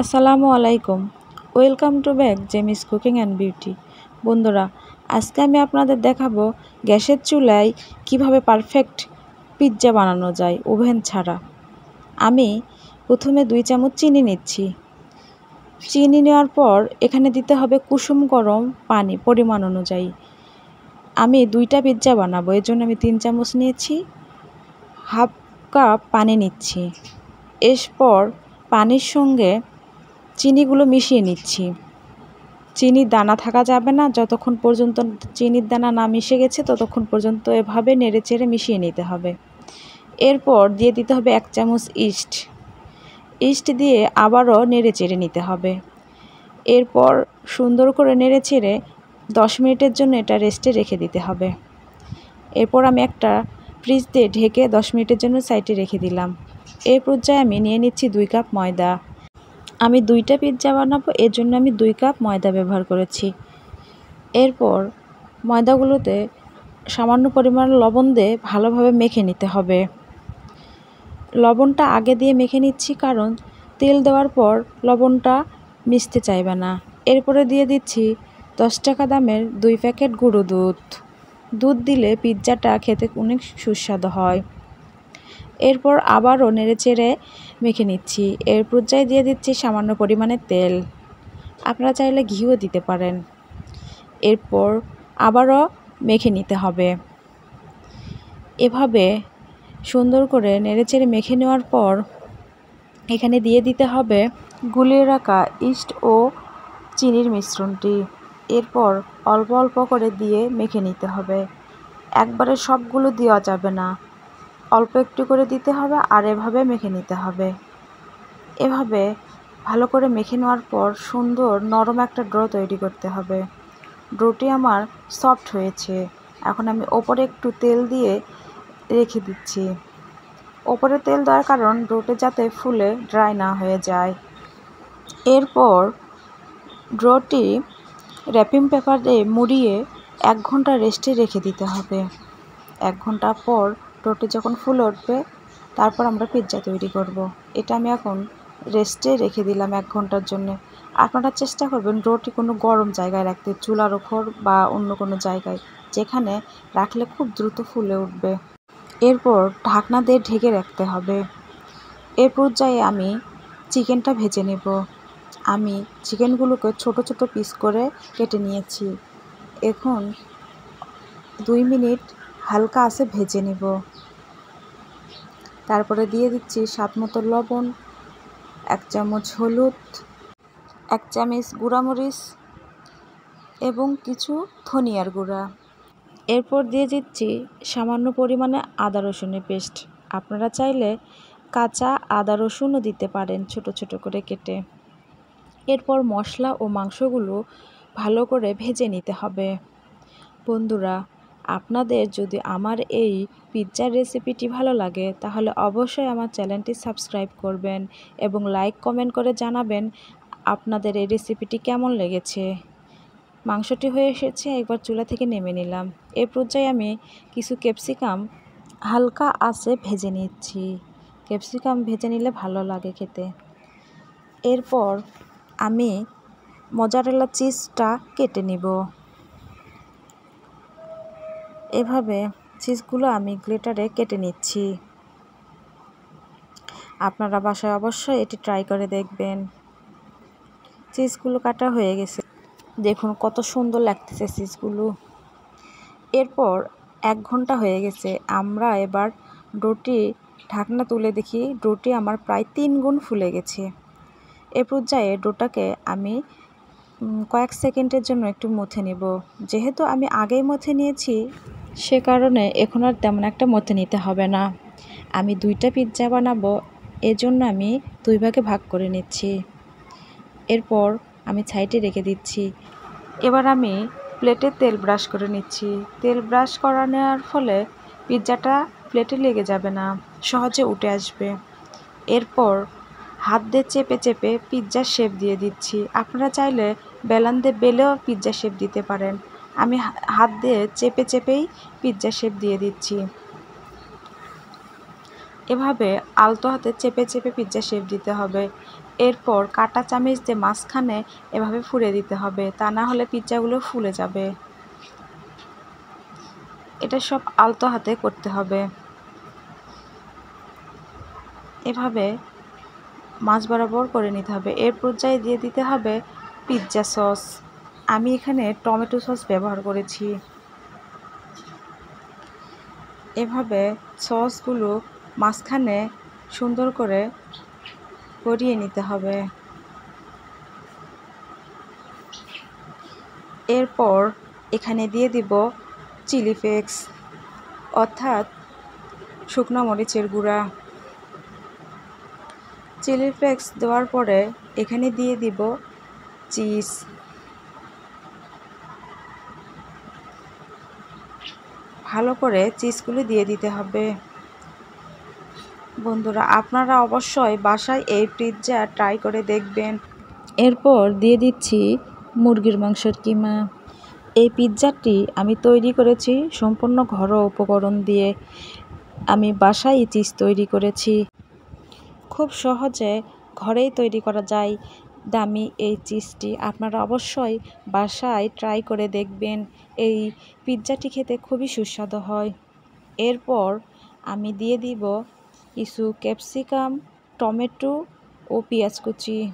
আসসালামু আলাইকুম। Welcome to back Jemi's cooking and beauty. বন্ধুরা, আজকে আমি আপনাদের দেখাবো গ্যাসের চুলায় কিভাবে পারফেক্ট পিৎজা বানানো যায় ওভেন ছাড়া। আমি প্রথমে 2 চামচ চিনি নিচ্ছি। চিনি নেওয়ার পর এখানে দিতে হবে কুসুম গরম পানি পরিমাণ অনুযায়ী। আমি 2টা পিৎজা বানাবো, এর জন্য আমি 3 চামচ নিয়েছি। হাফ কাপ পানি নিচ্ছি। এরপর পানির সঙ্গে চিনিগুলো মিশিয়ে নিচ্ছি। চিনির দানা থাকা যাবে না, যতক্ষণ পর্যন্ত চিনির দানা না মিশে গেছে ততক্ষণ পর্যন্ত এভাবে নেড়েচেড়ে মিশিয়ে নিতে হবে। এরপর দিয়ে দিতে হবে 1 চামচ ইস্ট দিয়ে আবারও নেড়েচেড়ে নিতে হবে। এরপর সুন্দর করে নেড়েচেড়ে 10 মিনিটের জন্য এটা রেস্টে রেখে দিতে হবে। এরপর আমি একটা ফ্রিজ দিয়ে ঢেকে 10 মিনিটের জন্য সাইডে রেখে দিলাম। এই পর্যায়ে আমি নিয়ে নিচ্ছি 2 কাপ ময়দা। আমি 2টা পিৎজা বানাবো, এর জন্য আমি 2 কাপ ময়দা ব্যবহার করেছি। এরপর ময়দাগুলোতে সামান্য পরিমাণ লবণ দিয়ে ভালোভাবে মেখে নিতে হবে। লবণটা আগে দিয়ে মেখে নিচ্ছি, কারণ তেল দেওয়ার পর লবণটা মিশতে চাইবে না। এরপরে দিয়ে দিচ্ছি 10 টাকা দামের 2 প্যাকেট গুঁড়ো দুধ। দুধ দিলে পিৎজাটা খেতে অনেক সুস্বাদু হয়। এরপর আবারও নেড়েচেড়ে মেখে নিচ্ছি। এর পর্যায়ে দিয়ে দিচ্ছি সামান্য পরিমাণে তেল। আপনারা চাইলে ঘিও দিতে পারেন। এরপর আবারও মেখে নিতে হবে। এভাবে সুন্দর করে নেড়েচেড়ে মেখে নেওয়ার পর এখানে দিয়ে দিতে হবে গুলিয়ে রাখা ইস্ট ও চিনির মিশ্রণটি। এরপর অল্প অল্প করে দিয়ে মেখে নিতে হবে। একবারে সবগুলো দেওয়া যাবে না, অল্প একটু করে দিতে হবে আর এভাবে মেখে নিতে হবে। এভাবে ভালো করে মেখে নেওয়ার পর সুন্দর নরম একটা ডো তৈরি করতে হবে। ডোটি আমার সফট হয়েছে। এখন আমি ওপরে একটু তেল দিয়ে রেখে দিচ্ছি। ওপরে তেল দেওয়ার কারণ ডোটি যাতে ফুলে ড্রাই না হয়ে যায়। এরপর ডোটি র্যাপিং পেপার দিয়ে মুড়িয়ে 1 ঘন্টা রেস্টে রেখে দিতে হবে। 1 ঘন্টা পর ডোটি যখন ফুলে উঠবে তারপর আমরা পিৎজা তৈরি করব। এটা আমি এখন রেস্টে রেখে দিলাম 1 ঘন্টার জন্য। আপনারা চেষ্টা করবেন ডোটি কোনো গরম জায়গায় রাখতে, চুলার ওপর বা অন্য কোনো জায়গায়, যেখানে রাখলে খুব দ্রুত ফুলে উঠবে। এরপর ঢাকনা দিয়ে ঢেকে রাখতে হবে। এর পর্যায়ে আমি চিকেনটা ভেজে নেব। আমি চিকেনগুলোকে ছোট ছোট পিস করে কেটে নিয়েছি। এখন 2 মিনিট হালকা আঁচে ভেজে নেব। তারপরে দিয়ে দিচ্ছি স্বাদমতো লবণ, 1 চামচ হলুদ, 1 চামচ গুঁড়ামরিচ এবং কিছু ধনিয়ার গুঁড়া। এরপর দিয়ে দিচ্ছি সামান্য পরিমাণে আদা রসুনের পেস্ট। আপনারা চাইলে কাঁচা আদা রসুনও দিতে পারেন ছোট ছোট করে কেটে। এরপর মশলা ও মাংসগুলো ভালো করে ভেজে নিতে হবে। বন্ধুরা, আপনাদের যদি আমার এই পিৎজার রেসিপিটি ভালো লাগে তাহলে অবশ্যই আমার চ্যানেলটি সাবস্ক্রাইব করবেন এবং লাইক কমেন্ট করে জানাবেন আপনাদের এই রেসিপিটি কেমন লেগেছে। মাংসটি হয়ে এসেছে, একবার চুলা থেকে নেমে নিলাম। এ পর্যায়ে আমি কিছু ক্যাপসিকাম হালকা আঁচে ভেজে নিচ্ছি। ক্যাপসিকাম ভেজে নিলে ভালো লাগে খেতে। এরপর আমি মোজারেলা চিজটা কেটে নিব। এভাবে চিজগুলো আমি গ্রেটারে কেটে নিচ্ছি। আপনারা বাসায় অবশ্যই এটি ট্রাই করে দেখবেন। চিজগুলো কাটা হয়ে গেছে, দেখুন কত সুন্দর লাগতেছে চিজগুলো। এরপর 1 ঘন্টা হয়ে গেছে। আমরা এবার ডোটি ঢাকনা তুলে দেখি ডোটি আমার প্রায় 3 গুণ ফুলে গেছে। এ পর্যায়ে ডোটাকে আমি কয়েক সেকেন্ডের জন্য একটু মথে নেব। যেহেতু আমি আগেই মথে নিয়েছি সে কারণে এখন আর তেমন একটা মথে নিতে হবে না। আমি 2টা পিৎজা বানাবো, এজন্য আমি 2 ভাগে ভাগ করে নিচ্ছি। এরপর আমি সাইডে রেখে দিচ্ছি। এবার আমি প্লেটে তেল ব্রাশ করে নিচ্ছি। তেল ব্রাশ করা নেওয়ার ফলে পিৎজাটা প্লেটে লেগে যাবে না, সহজে উঠে আসবে। এরপর হাত দিয়ে চেপে চেপে পিৎজার শেপ দিয়ে দিচ্ছি। আপনারা চাইলে বেলন দিয়ে বেলেও পিৎজা শেপ দিতে পারেন। আমি হাত দিয়ে চেপে চেপেই পিৎজা শেপ দিয়ে দিচ্ছি। এভাবে আলতো হাতে চেপে চেপে পিৎজা শেপ দিতে হবে। এরপর কাঁটা চামচ দিয়ে মাঝখানে এভাবে ফুঁড়ে দিতে হবে, তা না হলে পিৎজাগুলো ফুলে যাবে। এটা সব আলতো হাতে করতে হবে। এভাবে মাছ বরাবর করে নিতে হবে। এর পর্যায়ে দিয়ে দিতে হবে পিৎজা সস। আমি এখানে টমেটো সস ব্যবহার করেছি। এভাবে সসগুলো মাঝখানে সুন্দর করে গড়িয়ে নিতে হবে। এরপর এখানে দিয়ে দিব চিলি ফ্লেক্স অর্থাৎ শুকনো মরিচের গুঁড়া। চিলি ফ্লেক্স দেওয়ার পরে এখানে দিয়ে দিব চিজ। ভালো করে চিজগুলো দিয়ে দিতে হবে। বন্ধুরা, আপনারা অবশ্যই বাসায় এই পিৎজা ট্রাই করে দেখবেন। এরপর দিয়ে দিচ্ছি মুরগির মাংসের কিমা। এই পিৎজাটি আমি তৈরি করেছি সম্পূর্ণ ঘরোয়া উপকরণ দিয়ে। আমি বাসায় চিজ তৈরি করেছি। খুব সহজে ঘরেই তৈরি করা যায় দামি এই চিজটি। আপনারা অবশ্যই বাসায় ট্রাই করে দেখবেন। এই পিৎজাটি খেতে খুবই সুস্বাদু হয়। এরপর আমি দিয়ে দিব কিছু ক্যাপসিকাম, টমেটো ও পেঁয়াজ কুচি।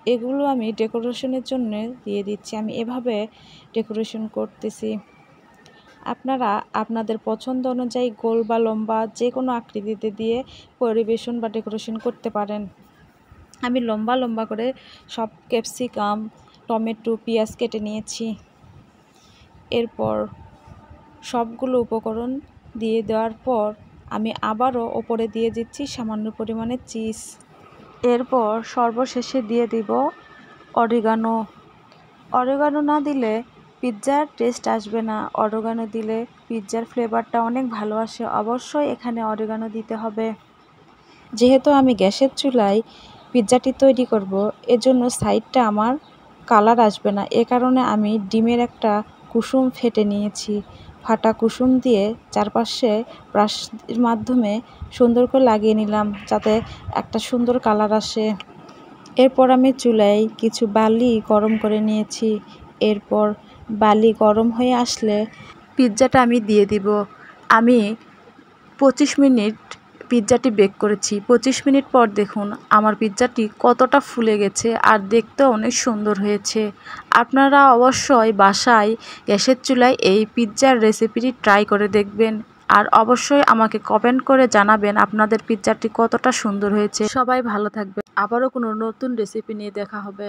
এগুলো আমি ডেকোরেশনের জন্য দিয়ে দিচ্ছি। আমি এভাবে ডেকোরেশন করতেছি। আপনারা আপনাদের পছন্দ অনুযায়ী গোল বা লম্বা যে কোনো আকৃতিতে দিয়ে পরিবেশন বা ডেকোরেশন করতে পারেন। আমি লম্বা লম্বা করে সব ক্যাপসিকাম, টমেটো, পেঁয়াজ কেটে নিয়েছি। এরপর সবগুলো উপকরণ দিয়ে দেওয়ার পর আমি আবারও ওপরে দিয়ে দিচ্ছি সামান্য পরিমাণে চিজ। এরপর সর্বশেষে দিয়ে দিব অরিগানো। অরিগানো না দিলে পিৎজার টেস্ট আসবে না। অরিগানো দিলে পিৎজার ফ্লেভারটা অনেক ভালো আসে। অবশ্যই এখানে অরিগানো দিতে হবে। যেহেতু আমি গ্যাসের চুলায় পিৎজাটি তৈরি করব, এজন্য সাইডটা আমার কালার আসবে না। এ কারণে আমি ডিমের একটা কুসুম ফেটে নিয়েছি। ফাটা কুসুম দিয়ে চারপাশে ব্রাশের মাধ্যমে সুন্দর করে লাগিয়ে নিলাম, যাতে একটা সুন্দর কালার আসে। এরপর আমি চুলায় কিছু বালি গরম করে নিয়েছি। এরপর বালি গরম হয়ে আসলে পিৎজাটা আমি দিয়ে দিব। আমি 25 মিনিট পিৎজাটি বেক করেছি। 25 মিনিট পর দেখুন আমার পিৎজাটি কতটা ফুলে গেছে আর দেখতেও অনেক সুন্দর হয়েছে। আপনারা অবশ্যই বাসায় গ্যাসের চুলায় এই পিৎজার রেসিপিটি ট্রাই করে দেখবেন। আর অবশ্যই আমাকে কমেন্ট করে জানাবেন আপনাদের পিৎজাটি কতটা সুন্দর হয়েছে। সবাই ভালো থাকবেন। আবারও কোনো নতুন রেসিপি নিয়ে দেখা হবে।